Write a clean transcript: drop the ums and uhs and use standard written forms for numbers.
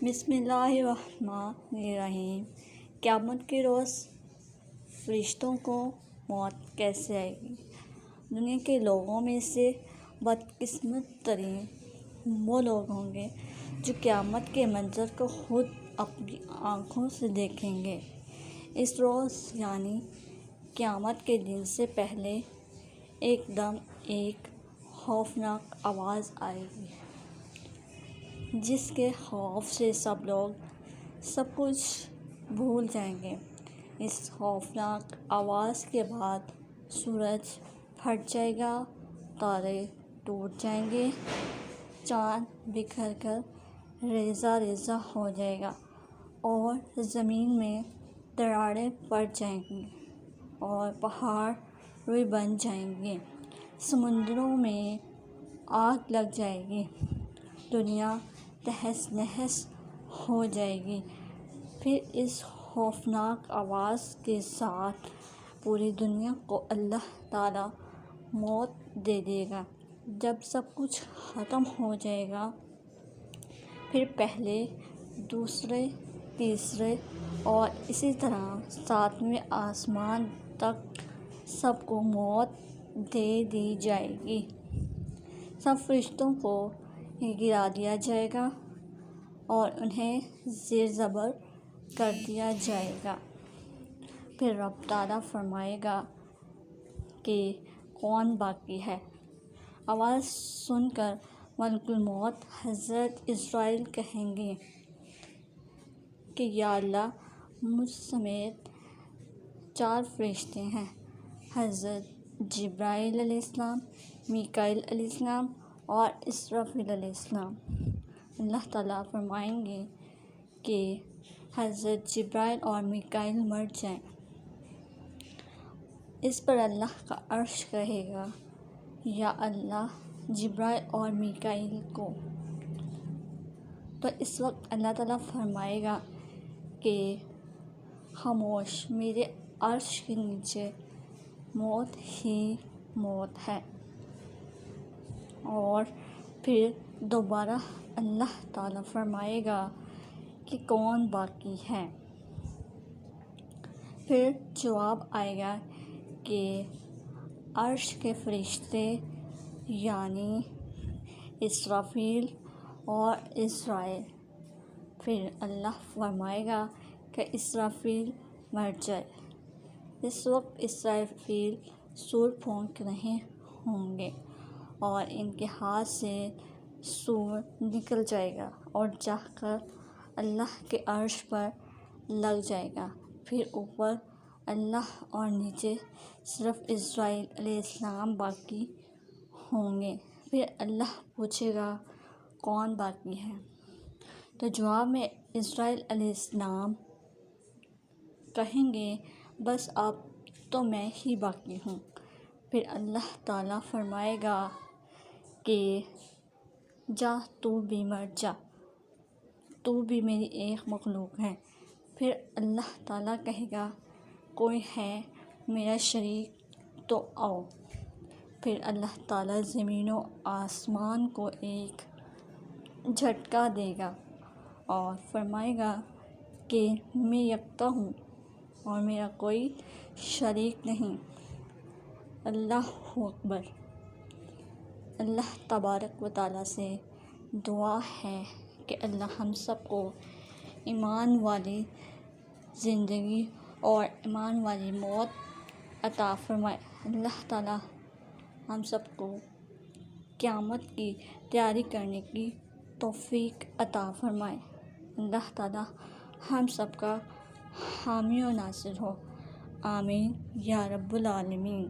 بسم اللہ الرحمن الرحیم۔ قیامت کے روز فرشتوں کو موت کیسے آئے گی؟ دنیا کے لوگوں میں سے بدقسمت ترین وہ لوگ ہوں گے جو قیامت کے منظر کو خود اپنی آنکھوں سے دیکھیں گے۔ اس روز یعنی قیامت کے دن سے پہلے ایک دم ایک خوفناک آواز آئے گی جس کے خوف سے سب لوگ سب کچھ بھول جائیں گے۔ اس خوفناک آواز کے بعد سورج پھٹ جائے گا، تارے ٹوٹ جائیں گے، چاند بکھر کر ریزہ ریزہ ہو جائے گا اور زمین میں دراڑیں پڑ جائیں گی اور پہاڑ روئی بن جائیں گے، سمندروں میں آگ لگ جائے گی، دنیا تہس نہس ہو جائے گی۔ پھر اس خوفناک آواز کے ساتھ پوری دنیا کو اللہ تعالیٰ موت دے دے گا۔ جب سب کچھ ختم ہو جائے گا پھر پہلے، دوسرے، تیسرے اور اسی طرح 7ویں آسمان تک سب کو موت دے دی جائے گی۔ سب فرشتوں کو گرا دیا جائے گا اور انہیں زیر زبر کر دیا جائے گا۔ پھر رب تعالیٰ فرمائے گا کہ کون باقی ہے؟ آواز سن کر ملک الموت حضرت عزرائیل کہیں گے کہ یا اللہ، مجھ سمیت 4 فرشتے ہیں، حضرت جبرائیل علیہ السلام، میکائیل علیہ السلام اور اسرافیل علیہ السلام۔ اللہ تعالیٰ فرمائیں گے کہ حضرت جبرائیل اور میکائیل مر جائیں۔ اس پر اللہ کا عرش کہے گا یا اللہ، جبرائیل اور میکائیل کو۔ تو اس وقت اللہ تعالیٰ فرمائے گا کہ خاموش، میرے عرش کے نیچے موت ہی موت ہے۔ اور پھر دوبارہ اللہ تعالیٰ فرمائے گا کہ کون باقی ہے؟ پھر جواب آئے گا کہ عرش کے فرشتے یعنی اسرافیل اور عزرائیل۔ پھر اللہ فرمائے گا کہ اسرافیل مر جائے۔ اس وقت اسرافیل سور پھونک رہے ہوں گے اور ان کے ہاتھ سے سور نکل جائے گا اور جا کر اللہ کے عرش پر لگ جائے گا۔ پھر اوپر اللہ اور نیچے صرف عزرائیل علیہ السلام باقی ہوں گے۔ پھر اللہ پوچھے گا کون باقی ہے؟ تو جواب میں عزرائیل علیہ السلام کہیں گے بس اب تو میں ہی باقی ہوں۔ پھر اللہ تعالیٰ فرمائے گا کہ جا، تو بھی مر جا، تو بھی میری ایک مخلوق ہے۔ پھر اللہ تعالیٰ کہے گا کوئی ہے میرا شریک تو آؤ۔ پھر اللہ تعالیٰ زمین و آسمان کو ایک جھٹکا دے گا اور فرمائے گا کہ میں یکتا ہوں اور میرا کوئی شریک نہیں۔ اللہ اکبر۔ اللہ تبارک و تعالیٰ سے دعا ہے کہ اللہ ہم سب کو ایمان والی زندگی اور ایمان والی موت عطا فرمائے۔ اللہ تعالیٰ ہم سب کو قیامت کی تیاری کرنے کی توفیق عطا فرمائے۔ اللہ تعالیٰ ہم سب کا حامی و ناصر ہو، آمین یا رب العالمین۔